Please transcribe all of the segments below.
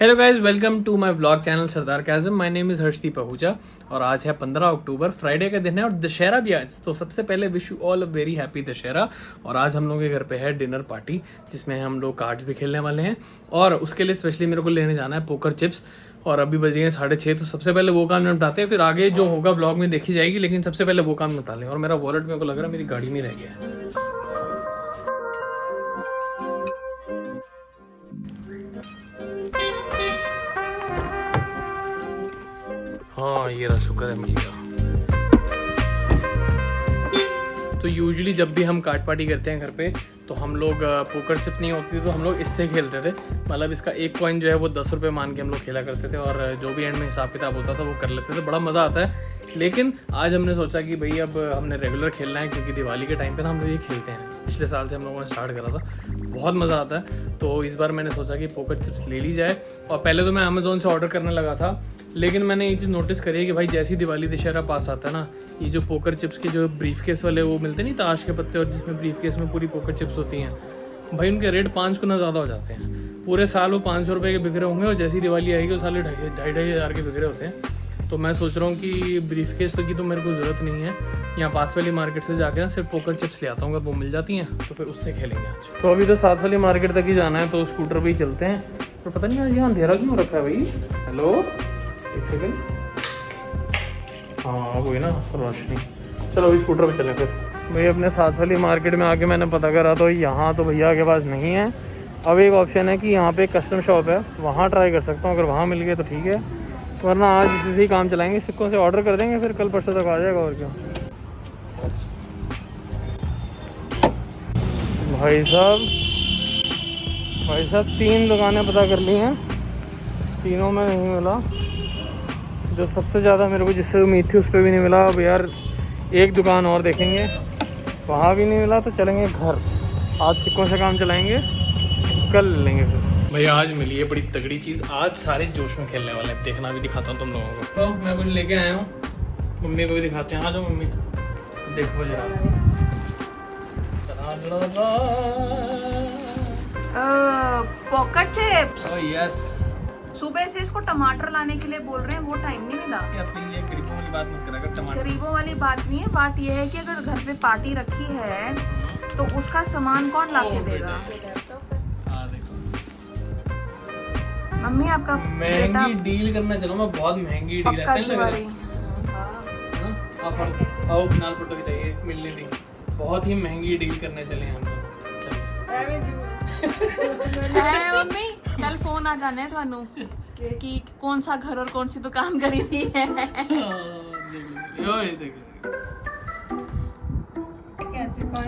Hello guys, welcome to my vlog channel Sardar Kazam. My name is Harshdeep Ahuja और आज है 15 अक्टूबर, Friday का दिन है और दशहरा भी आज। तो सबसे पहले wish you all a very happy Dussehra. और आज हम लोगों के घर पे है डिनर पार्टी, जिसमें हम लोग कार्ड्स भी खेलने वाले हैं और उसके लिए स्पेशली मेरे को लेने जाना है पोकर चिप्स। और अभी बजे हैं 6:30, तो सबसे पहले वो काम निपटाते हैं, फिर आगे जो होगा व्लॉग में देखी जाएगी, लेकिन सबसे पहले वो काम निपटा लें। और मेरा वॉलेट मेरे को लग रहा है मेरी गाड़ी में रह गया है। हाँ, ये रहा, शुक्र है मिल गया। तो यूजुअली जब भी हम कार्ड पार्टी करते हैं घर पे, तो हम लोग पोकर चिप नहीं होती तो हम लोग इससे खेलते थे। मतलब इसका एक कॉइन जो है वो 10 रुपये मान के हम लोग खेला करते थे और जो भी एंड में हिसाब किताब होता था वो कर लेते थे। बड़ा मज़ा आता है। लेकिन आज हमने सोचा कि भाई अब हमने रेगुलर खेलना है, क्योंकि दिवाली के टाइम पे ना हम लोग ये खेलते हैं। पिछले साल से हम लोगों ने स्टार्ट करा था, बहुत मज़ा आता है। तो इस बार मैंने सोचा कि पोकर चिप्स ले ली जाए। और पहले तो मैं अमेज़ोन से ऑर्डर करने लगा था, लेकिन मैंने ये चीज़ नोटिस करी है कि भाई जैसी दिवाली दशहरा पास आता है ना, ये जो पोकर चिप्स के जो ब्रीफ केस वाले वो मिलते नहीं, ताश के पत्ते, और जिसमें ब्रीफ केस में पूरी पोकर चिप्स होती हैं, भाई उनके रेट 5 गुना ज़्यादा हो जाते हैं। पूरे साल वो 500 रुपये के बिक रहे होंगे और जैसी दिवाली आएगी वो साले 2,500 के बिक रहे होते हैं। तो मैं सोच रहा हूँ कि ब्रीफ केस की तो मेरे को ज़रूरत नहीं है, यहाँ पास वाली मार्केट से जाके ना सिर्फ पोकर चिप्स ले आता हूँ। अगर वो मिल जाती हैं तो फिर उससे खेलेंगे आज। तो अभी तो साथ वाली मार्केट तक ही जाना है, तो स्कूटर पर ही चलते हैं। तो पता नहीं आज यहाँ अंधेरा क्यों रखा है भाई। हेलो, एक सेकेंड। हाँ वो है ना रोशनी। चलो अभी स्कूटर पे चलें फिर। भाई अपने साथ वाली मार्केट में आके मैंने पता करा, तो यहाँ तो भैया के पास नहीं है। अब एक ऑप्शन है कि यहाँ पे कस्टम शॉप है, वहाँ ट्राई कर सकता हूँ। अगर वहाँ मिल गए तो ठीक है, वरना आज इसी से ही काम चलाएंगे। सिक्कों से ऑर्डर कर देंगे, फिर कल परसों तक आ जाएगा। और क्या भाई साहब 3 दुकानें पता कर ली हैं, तीनों में नहीं मिला। जो सबसे ज़्यादा मेरे को जिससे उम्मीद थी उस पर भी नहीं मिला। अब यार एक दुकान और देखेंगे, वहाँ भी नहीं मिला, तो चलेंगे घर। आज सिक्कों से काम चलाएंगे, कल लेंगे फिर। भाई आज मिली है बड़ी तगड़ी चीज़, आज सारे जोश में खेलने वाले हैं। देखना भी दिखाता हूँ तुम लोगों को। तो मैं कुछ लेके आया हूँ, मम्मी को भी दिखाते हैं। आ जाओ मम्मी, देखो जरा। Pocket chips. Oh yes. सुबह से इसको टमाटर लाने के लिए बोल रहे हैं, वो टाइम नहीं मिला। अपनी ये गरीबों वाली बात मत करा कर। टमाटर गरीबों वाली बात नहीं है, बात यह है कि अगर घर पे पार्टी रखी है तो उसका सामान कौन ला के देगा। मम्मी आपका महंगी डील करना चलो, मैं बहुत महंगी डील है। आओ नाल फोटो की चाहिए, मिलनी थी। बहुत ही महंगी डील करने चले हैं हम लोग। मम्मी कल फोन आ जाने थानू कि कौन सा घर और कौन सी दुकान खरीदी है।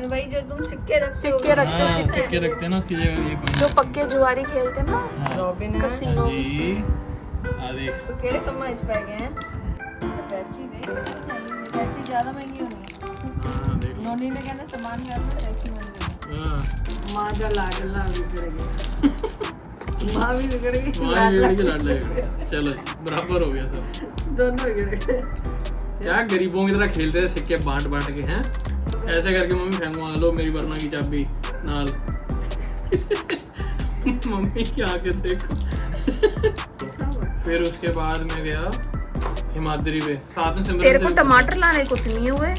भाई जो तुम सिक्के रखते रखते ना, उसकी जगह ये कौन जो पक्के जुआरी खेलते ना, रॉबिन कसिनो। देख तो केड़े कम्मा च पै गए हैं। अटैची दे, अटैची ज्यादा महंगी होनी है। नोनी ने कहना सामान में अटैची महंगी है। मां का लाडला बिगड़ गया। मां भी बिगड़ गई, लाड लगेगा। चलो बराबर हो गया सब, दोनों बिगड़ गए। क्या गरीबों की तरह खेलते थे, सिक्के बांट के हैं ऐसे करके। मम्मी फेंकवा लो मेरी वरना की चाबी नाल। मम्मी की आके देखो। फिर उसके बाद में गया हिमाद्री पे, साथ में सिमरन। तेरे को टमाटर लाने कुछ नहीं हुए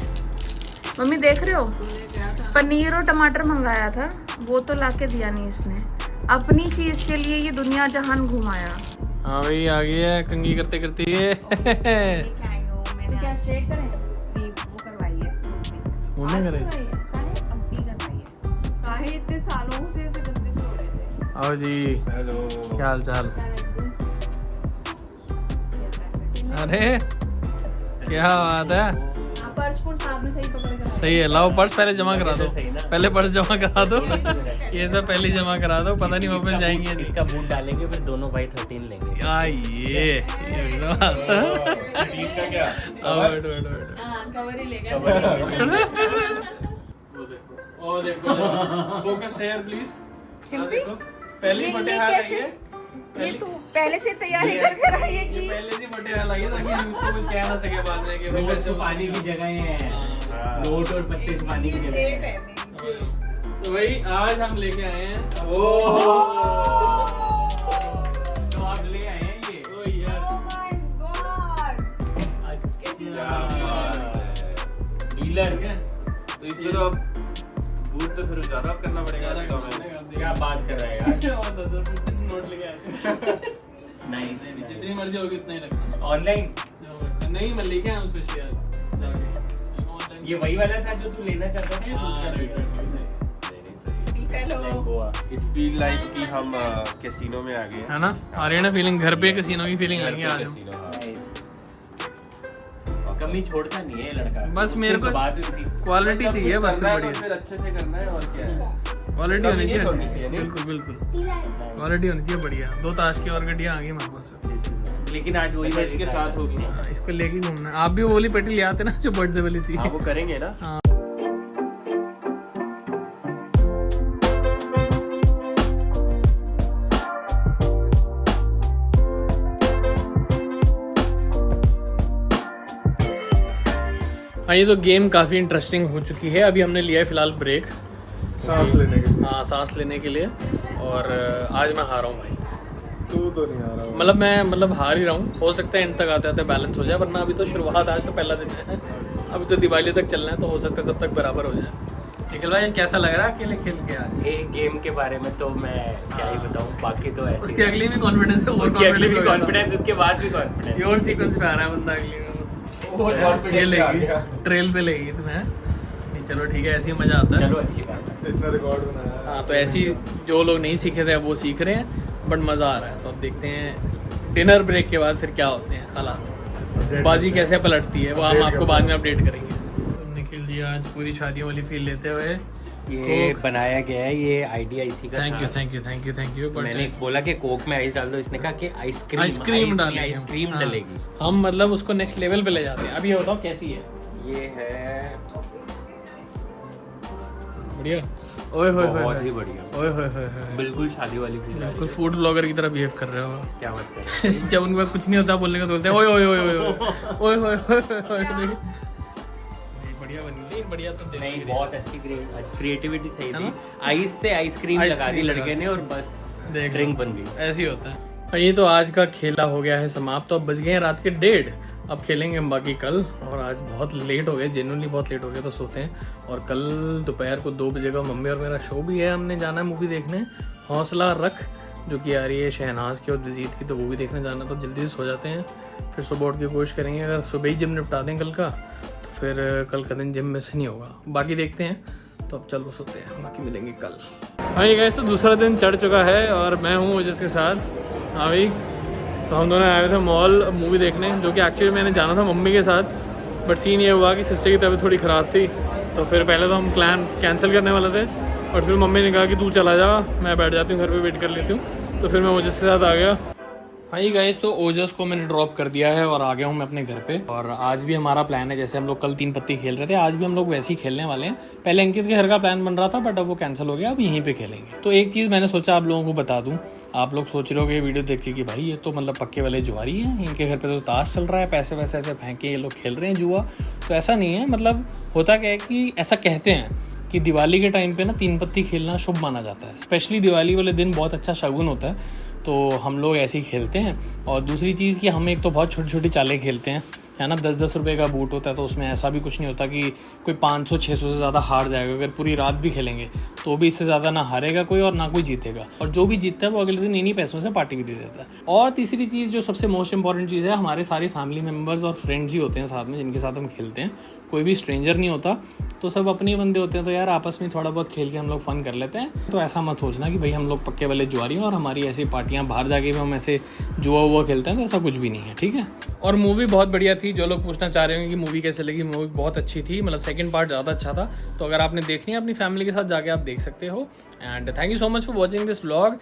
मम्मी, देख रहे हो। पनीर और टमाटर मंगाया था, वो तो लाके दिया नहीं इसने। अपनी चीज के लिए ये दुनिया जहान घुमाया। हाँ भाई आ गई है कंगी करते करते ये। क्या स्ट्रेट करें? वो करवाई है मुंह में करे। काहे इतने सालों से ऐसे गंदे से हो रहे थे। आओ जी, हेलो, क्या हाल चाल। अरे क्या बात है। पर्स साहब ने सही पकड़ कर सही है, लाओ पर्स पहले जमा करा दो। पहले पर्स जमा करा दो, ये सब पहले जमा करा दो। पता नहीं वापस जाएंगे नहीं। इसका बूट डालेंगे फिर दोनों भाई 13 लेंगे। ये क्या कवर ही लेगा। वो देखो फोकस हेयर प्लीज। देखो पहली फटे हाथ आएंगे। ये तू पहले से तैयारी कर कर आई है कि पहले से फटे हाथ लगे ताकि हम इसको कुछ कह ना सके बाद में कि भाई रोड कैसे तो पानी की जगह है, रोड और पत्ते से पानी की जगह है। तो भाई आज हम लेके आए हैं। तो आप डीलर तो इसमें तो अब बूट तो फिर ज्यादा करना पड़ेगा। क्या बात कर रहा है यार। और 10 नोट लेके आए थे। नाइस। जितनी मर्जी होगी उतना ही रखना। ऑनलाइन नहीं मैं लेके आया हूँ उसमें शेयर। ये वही वाला था जो तू लेना चाहता था या दूसरा? Hello Goa. It feel like कि हम कैसीनो में आ गए। है ना, आ रही है ना फीलिंग, घर पे कैसीनो की फीलिंग लगी आज। कैसीनो, हाँ। कमी छोड़ता नहीं है ये लड़का। बस मेरे को बात हुई थी। क्वालिटी चाहिए बस, करना है तो बढ़िया फिर अच्छे से करना है और क्या है। क्वालिटी होनी कमी नहीं छोड़नी चाहिए। चाहिए, बिल्कुल बिल्कुल क्वालिटी होनी चाहिए बढ़िया। 2 ताश की और गड्डियाँ आ गई हमारे पास। लेकिन आज वही मैं इसके साथ होगी ना। हाँ, इसको लेके घूमना। आप भी वो वाली पेटी ले आते ना जो बर्थडे वाली थी। हाँ वो करेंगे ना। हाँ। हाँ ये तो गेम काफ़ी इंटरेस्टिंग हो चुकी है। अभी हमने लिया है फिलहाल ब्रेक, सांस लेने के लिए। हाँ सांस लेने के लिए। और आज मैं हारा हूँ भाई। तू तो नहीं आ रहा। मतलब मैं हार ही रहा हूँ। हो सकता है एंड तक आते आते बैलेंस हो जाए, वरना अभी तो शुरुआत, आज तो पहला दिन है। अभी तो दिवाली तक चलना है, तो हो सकता है तब तक बराबर हो जाए। निखिल भाई कैसा लग रहा है अकेले खेल के आज? ये गेम के बारे में तो मैं क्या ही बताऊं, बाकी तो ऐसे उसकी अगली भी कॉन्फिडेंस है, उसकी अगली भी कॉन्फिडेंस, उसके बाद भी कॉन्फिडेंस। और सीक्वेंस पे आ रहा है बंदा अगली में। ये लेगी ट्रेल पे लेगी तुम्हें। नहीं चलो ठीक है, ऐसे ही मजा आता है। चलो अच्छी बात है। इसने रिकॉर्ड बनाया है। हाँ तो ऐसी जो लोग नहीं सीखे थे अब वो सीख रहे हैं, बट मज़ा आ रहा है। तो अब देखते हैं डिनर ब्रेक के बाद फिर क्या होते हैं हालात, बाजी कैसे पलटती है, वो हम आपको बाद में अपडेट करेंगे। तो निखिल जी आज पूरी शादियों वाली फील लेते हुए ये बनाया गया है, ये आइडिया इसी का थैंक था। You thank you thank you thank you. मैंने बोला कि कोक में आइस डाल दो, इसने कहा कि आइसक्रीम आइसक्रीम डालेंगे, आइसक्रीम हाँ। डलेगी। हम मतलब उसको नेक्स्ट लेवल पे ले जाते हैं। अभी ये बताओ कैसी है? ये है बढ़िया। ओए होए होए बहुत होए ही बढ़िया, ओए होए होए होए। बिल्कुल शादी वाली फील आ रही बिल्कुल है। फूड ब्लॉगर की तरह बिहेव कर रहे हो। क्या बात कर रहे जब उनके पास कुछ नहीं होता बोलने का तो बोलते हैं ओए ओए ओए ओए ओए ओए ओए ओए। बढ़िया बनी, बढ़िया तो हो? नहीं बहुत अच्छी क्रिएटिविटी सही है थी। ना? आइस से आइसक्रीम लगा दी आइसक्रीम लड़के लगा ने और बस देख लो। ड्रिंक बन गई। ऐसे ही होता है। ये तो आज का खेला हो गया है समाप्त। तो अब बज गए हैं रात के 1:30। अब खेलेंगे हम बाकी कल। और आज बहुत लेट हो गए, जेन्युइनली बहुत लेट हो गए, तो सोते हैं। और कल दोपहर को 2 बजे का मम्मी और मेरा शो भी है, हमने जाना है मूवी देखने। हौसला रख जो कि आ रही है शहनाज की और दिलजीत की, तो वो भी देखने जाना। तो जल्दी से सो जाते हैं, फिर सुबह उठ के कोशिश करेंगे। अगर सुबह ही जिम निपटा दें कल का, तो फिर कल का दिन जिम मिस नहीं होगा। बाकी देखते हैं। तो अब चलो सोते हैं, बाकी मिलेंगे कल। हाँ ये गाइस तो दूसरा दिन चढ़ चुका है और मैं हूँ ओजस के साथ। हाँ भाई तो हम दोनों आए थे मॉल मूवी देखने, जो कि एक्चुअली मैंने जाना था मम्मी के साथ। बट सीन ये हुआ कि सिस्टर की तबीयत थोड़ी ख़राब थी, तो फिर पहले तो हम प्लान कैंसिल करने वाले थे। और फिर मम्मी ने कहा कि तू चला जा, मैं बैठ जाती हूँ घर पे, वेट कर लेती हूँ। तो फिर मैं ओजस के साथ आ गया। हाँ ये गाइस तो ओजस को मैंने ड्रॉप कर दिया है और आ गया हूँ मैं अपने घर पे। और आज भी हमारा प्लान है, जैसे हम लोग कल 3 पत्ती खेल रहे थे, आज भी हम लोग वैसे ही खेलने वाले हैं। पहले अंकित के घर का प्लान बन रहा था, बट अब वो कैंसिल हो गया, अब यहीं पे खेलेंगे। तो एक चीज़ मैंने सोचा आप लोगों को बता दूं। आप लोग सोच रहे हो कि वीडियो देख के कि भाई ये तो मतलब पक्के वाले जुआरी हैं, इनके घर पे तो ताश चल रहा है, पैसे वैसे ऐसे फेंके ये लोग खेल रहे हैं जुआ। तो ऐसा नहीं है। मतलब होता क्या है कि ऐसा कहते हैं कि दिवाली के टाइम पे ना 3 पत्ती खेलना शुभ माना जाता है। स्पेशली दिवाली वाले दिन बहुत अच्छा शगुन होता है, तो हम लोग ऐसे ही खेलते हैं। और दूसरी चीज़ कि हम एक तो बहुत छोटी छोटी चालें खेलते हैं, है ना। 10-10 रुपये का बूट होता है, तो उसमें ऐसा भी कुछ नहीं होता कि कोई 500-600 से ज़्यादा हार जाएगा। अगर पूरी रात भी खेलेंगे तो भी इससे ज़्यादा ना हारेगा कोई और ना कोई जीतेगा। और जो भी जीतता है वो अगले दिन इन्हीं पैसों से पार्टी भी दे देता है। और तीसरी चीज़ जो सबसे मोस्ट इंपॉर्टेंट चीज़ है, हमारे सारे फैमिली मेम्बर्स और फ्रेंड्स ही होते हैं साथ में, जिनके साथ हम खेलते हैं। कोई भी स्ट्रेंजर नहीं होता, तो सब अपने ही बंदे होते हैं। तो यार आपस में थोड़ा बहुत खेल के हम लोग फन कर लेते हैं। तो ऐसा मत सोचना कि भाई हम लोग पक्के वाले जुआरी हैं और हमारी ऐसी पार्टियां बाहर जाके भी हम ऐसे जुआ हुआ खेलते हैं, तो ऐसा कुछ भी नहीं है, ठीक है। और मूवी बहुत बढ़िया थी। जो लोग पूछना चाह रहे होंगे कि मूवी कैसे लगी, मूवी बहुत अच्छी थी। मतलब सेकंड पार्ट ज़्यादा अच्छा था। तो अगर आपने देखनी है अपनी फैमिली के साथ जाके आप देख सकते हो। And thank you so much for watching this vlog.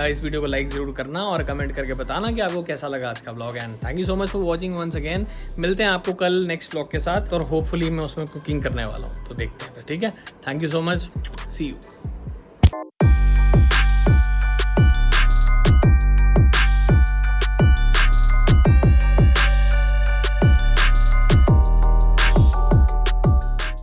इस वीडियो को लाइक ज़रूर करना और कमेंट करके बताना कि आपको कैसा लगा आज का vlog. And thank you so much for watching once again. मिलते हैं आपको कल नेक्स्ट व्लॉग के साथ, और होपफुली मैं उसमें कुकिंग करने वाला हूँ, तो देखते हैं फिर, ठीक है। Thank you so much, see you.